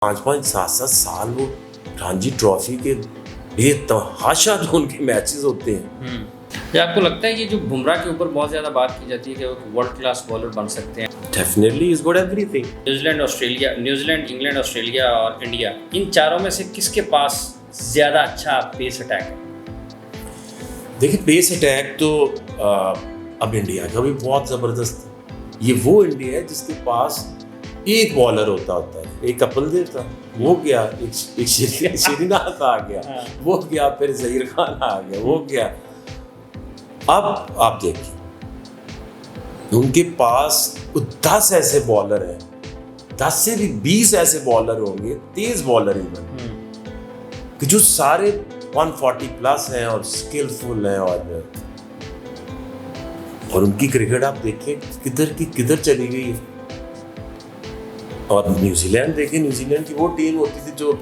5-5 7-7 साल वो रणजी ट्रॉफी के बेतहाशा जो उनके मैचेस होते हैं। क्या आपको लगता है कि जो बुमराह के ऊपर बहुत ज़्यादा बात की जाती है कि वो वर्ल्ड क्लास बॉलर बन सकते हैं? Definitely is good everything. New Zealand, England, Australia और इंडिया, इन चारों में से किसके पास ज़्यादा अच्छा पेस अटैक है? देखिए पेस अटैक तो अब इंडिया का भी बहुत ज़बरदस्त है। ये वो इंडिया है जिसके पास एक बॉलर होता है, एक कपिल देव था, वो गया, एक श्रीनाथ आ गया, वो गया, फिर जहीर खान आ गया, वो गया। अब आप देखिए उनके पास 10 ऐसे बॉलर हैं, 10 से भी 20 ऐसे बॉलर होंगे, तेज बॉलर इवन, कि जो सारे 140 प्लस हैं और स्किलफुल हैं, और उनकी क्रिकेट आप देखिए किधर की किधर चली गई है। और न्यूजीलैंड देखिए, न्यूजीलैंड की वो टीम होती थी जो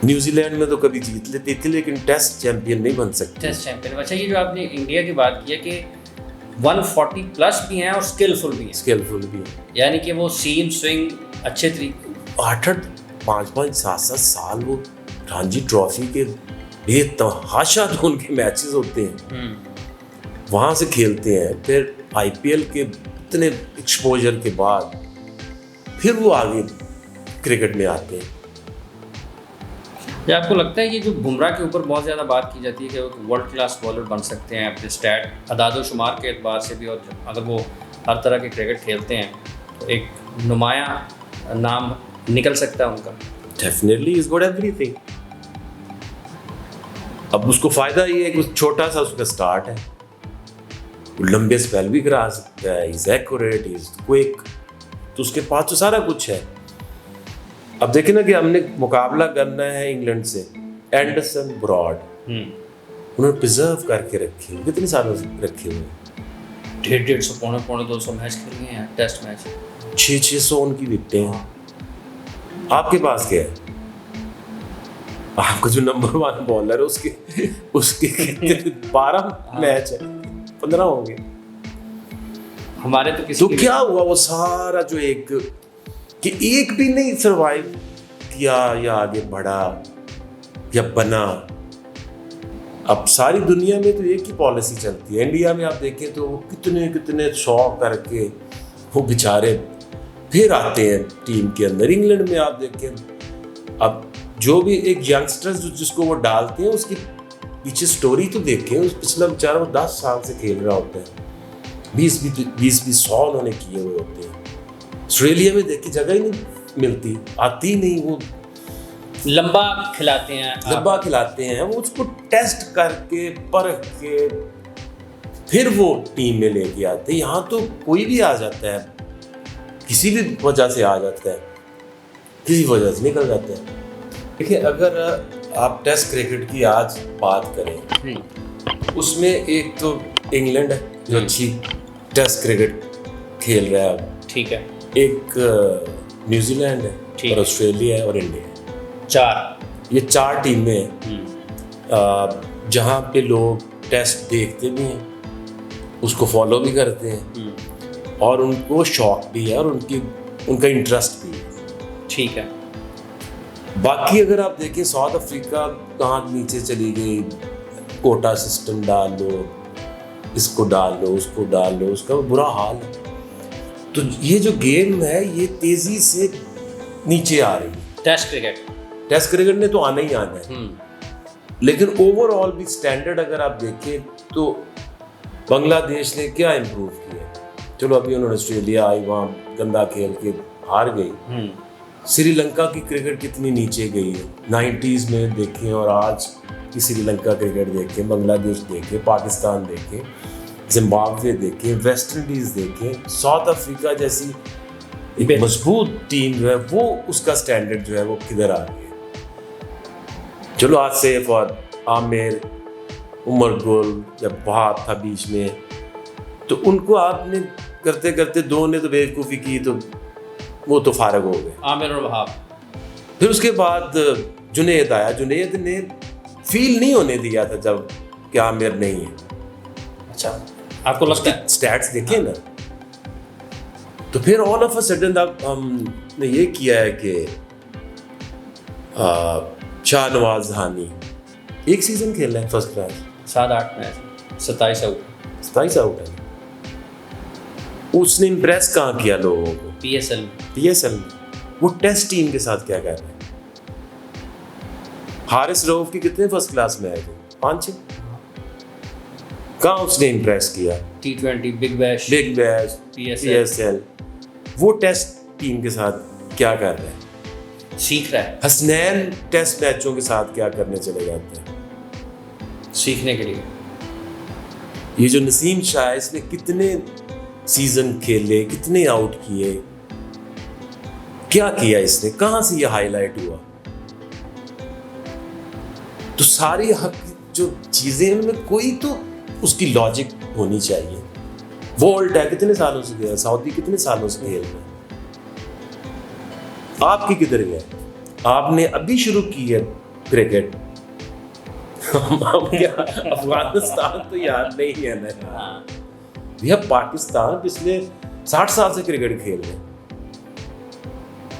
न्यूजीलैंड में तो कभी जीत लेती थी लेकिन टेस्ट चैंपियन नहीं बन सकती। Test champion. अच्छा, ये जो आपने इंडिया की बात की है कि 140 प्लस भी हैं और स्किलफुल भी हैं, यानी कि वो सीम स्विंग अच्छे तरीके 8-8 5-5 7-7 साल वो रणजी ट्रॉफी के बेतहाशा जो उनके मैचेस होते हैं वहाँ से खेलते हैं, फिर आईपीएल के इतने एक्सपोजर के बाद फिर वो आगे क्रिकेट में आते हैं। क्या आपको लगता है कि जो बुमराह के ऊपर बहुत ज़्यादा बात की जाती है कि वो वर्ल्ड क्लास बॉलर बन सकते हैं अपने स्टैट अदाद शुमार के एतबार से भी, और अगर वो हर तरह के क्रिकेट खेलते हैं तो एक नुमाया नाम निकल सकता है उनका? Definitely is good everything. अब उसको फ़ायदा ये है कि छोटा सा उसका स्टार्ट है, वो लंबे स्पेल भी करा सकता है, इज एक्यूरेट, इज क्विक, तो उसके पास तो सारा कुछ है। अब देखिए ना कि हमने मुकाबला करना है इंग्लैंड से, एंडरसन, ब्रॉड, उन्होंने प्रिजर्व करके रखे हुए, कितने सालों से रखे हुए, 150 पौने 200 मैच खेले हैं, टेस्ट मैच 600 उनकी विकेटें हैं। आपके पास क्या है? आपको जो नंबर 1 बॉलर है उसके 12 मैच है, 15 होंगे हमारे तो क्या हुआ वो सारा जो एक भी नहीं सरवाइव किया या आगे बढ़ा या बना। अब सारी दुनिया में तो एक ही पॉलिसी चलती है, इंडिया में आप देखें तो कितने 100 करके वो बेचारे फिर आते हैं टीम के अंदर। इंग्लैंड में आप देखें, अब जो भी एक यंगस्टर्स जिसको वो डालते हैं उसकी पीछे स्टोरी तो देखें, उस पिछला बेचारा वो 10 साल से खेल रहा होता है, 20-100 उन्होंने किए हुए होते हैं। ऑस्ट्रेलिया में देखिए जगह ही नहीं मिलती, आती नहीं, वो लंबा खिलाते हैं, वो उसको टेस्ट करके परख के फिर वो टीम में लेके आते हैं। यहाँ तो कोई भी आ जाता है, किसी भी वजह से आ जाता है, किसी वजह से निकल जाता है। देखिए अगर आप टेस्ट क्रिकेट की आज बात करें, उसमें एक तो इंग्लैंड है जो अच्छी टेस्ट क्रिकेट खेल रहा है, ठीक है, एक न्यूजीलैंड है और ऑस्ट्रेलिया है और इंडिया है। ये 4 टीमें हैं जहाँ पे लोग टेस्ट देखते भी हैं, उसको फॉलो भी करते हैं और उनको शौक भी है और उनका इंटरेस्ट भी है, ठीक है। बाकी अगर आप देखें साउथ अफ्रीका कहाँ नीचे चली गई, कोटा सिस्टम डाल लो, इसको डाल लो, उसको डाल लो, उसका बुरा हाल है। तो ये जो गेम है ये तेजी से नीचे आ रही है। टेस्ट क्रिकेट ने तो आना ही आना है, लेकिन ओवरऑल भी स्टैंडर्ड अगर आप देखें तो बांग्लादेश ने क्या इम्प्रूव किया। चलो अभी उन्होंने ऑस्ट्रेलिया आई, वहाँ गंदा खेल के हार गई। श्रीलंका की क्रिकेट कितनी नीचे गई है, 90s में देखें और आज की श्रीलंका क्रिकेट देखें, बांग्लादेश देखें, पाकिस्तान देखें, जिम्बाब्वे देखें, वेस्ट इंडीज देखें, साउथ अफ्रीका जैसी एक मजबूत टीम जो है वो उसका स्टैंडर्ड जो है वो किधर आ गई है। चलो आज सेफ और आमिर, उमर गुल जब वहाब था बीच में, तो उनको आपने करते करते 2 ने तो बेवकूफ़ी की, तो वो तो फारग हो गए, आमिर और वहाब। फिर उसके बाद जुनेद आया, जुनेद ने फील नहीं होने दिया था जब कि आमिर नहीं है। अच्छा, आपको लगता है स्टैट्स देखें ना, तो फिर ऑल ऑफ अ सडन अब हमने ये किया है कि शाहनवाज धानी एक सीजन खेल रहे हैं first class, 7-8 match, 27 out, 27 out है। उसने इम्प्रेस कहाँ किया लोगों को? PSL में। वो टेस्ट टीम के साथ क्या कर रहे हैं? हारिस रऊफ के कितने फर्स्ट क्लास में आए थे? 5-6। कहाँ उसने इम्प्रेस किया? T20, big bash, PSL। वो टेस्ट टीम के साथ क्या कर रहे हैं? सीख रहा है, हसनैन टेस्ट मैचों के साथ क्या करने चले जाते हैं? सीखने के लिए। ये जो नसीम शाह है, इसने कितने सीजन खेले, कितने आउट किए, क्या किया इसने, कहां से ये हाईलाइट हुआ? तो सारी हक जो चीजें उनमें कोई तो उसकी लॉजिक होनी चाहिए। वोल्ट है, कितने सालों से गया, सऊदी कितने सालों से खेल रहे हैं, आपकी किधर गए? आपने अभी शुरू की है क्रिकेट। क्या अफगानिस्तान तो याद नहीं है ना, भैया पाकिस्तान पिछले 60 साल से क्रिकेट खेल रहे हैं।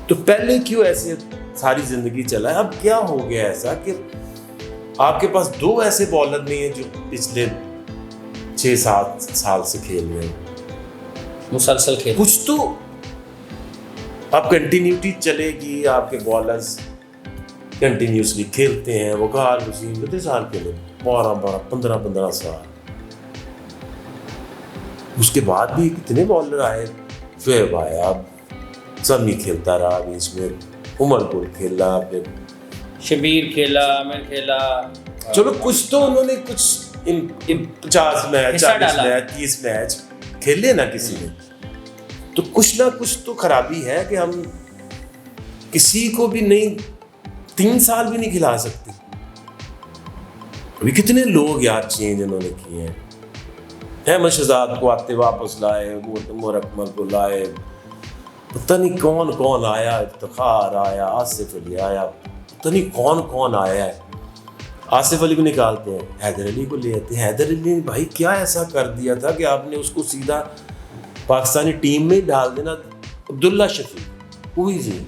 तो पहले क्यों ऐसे सारी जिंदगी चला है? अब क्या हो गया ऐसा कि आपके पास 2 ऐसे बॉलर नहीं है जो पिछले 6-7 साल से खेल रहे हैं मुसलसल खेल? कुछ तो अब कंटिन्यूटी चलेगी, आपके बॉलर्स कंटिन्यूसली खेलते हैं। वो वकार वसीम कितने साल खेले? 12, 15 साल। उसके बाद भी कितने बॉलर आए, शोएब आया, समी खेलता रहा, बीच में उमर गुल खेला, फिर शबीर खेला, आमिर खेला। चलो कुछ तो उन्होंने कुछ इन 50 मैच, 40 मैच, 30 मैच खेले ना किसी ने। तो कुछ ना कुछ तो खराबी है कि हम किसी को भी नहीं 3 साल भी नहीं खिला सकते। अभी कितने लोग यार चेंज इन्होंने किए हैं। अहमद शहजाद को आते वापस लाए, उमर अकमल को लाए, पता नहीं कौन कौन आया, इफ्तिखार आया, आसिफ अली आया, पता नहीं कौन कौन आया है। आसिफ अली को निकालते हैं, हैदर अली को ले आते हैं। हैदर अली ने भाई क्या ऐसा कर दिया था कि आपने उसको सीधा पाकिस्तानी टीम में डाल देना। अब्दुल्ला शफीक वही जी,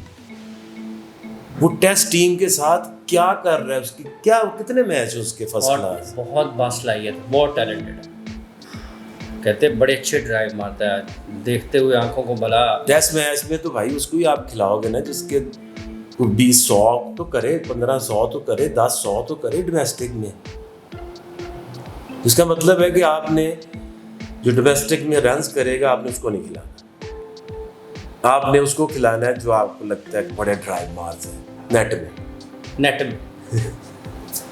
वो टेस्ट टीम के साथ क्या कर रहा है, उसकी क्या कितने मैच उसके फर्स्ट क्लास। बहुत बासलाहियत, बहुत टैलेंटेड है। कहते बड़े अच्छे ड्राइव मारता है, देखते हुए आंखों को भला। टेस्ट मैच में तो भाई उसको ही आप खिलाओगे ना जिसके 20-100 तो करे, 1500 तो करे, 10-100 तो करे डोमेस्टिक में। इसका मतलब है कि आपने जो डोमेस्टिक में रन्स करेगा आपने उसको नहीं खिलाना, आपने उसको खिलाना है जो आपको लगता है बड़े ड्राइव मार्स हैं नेट में।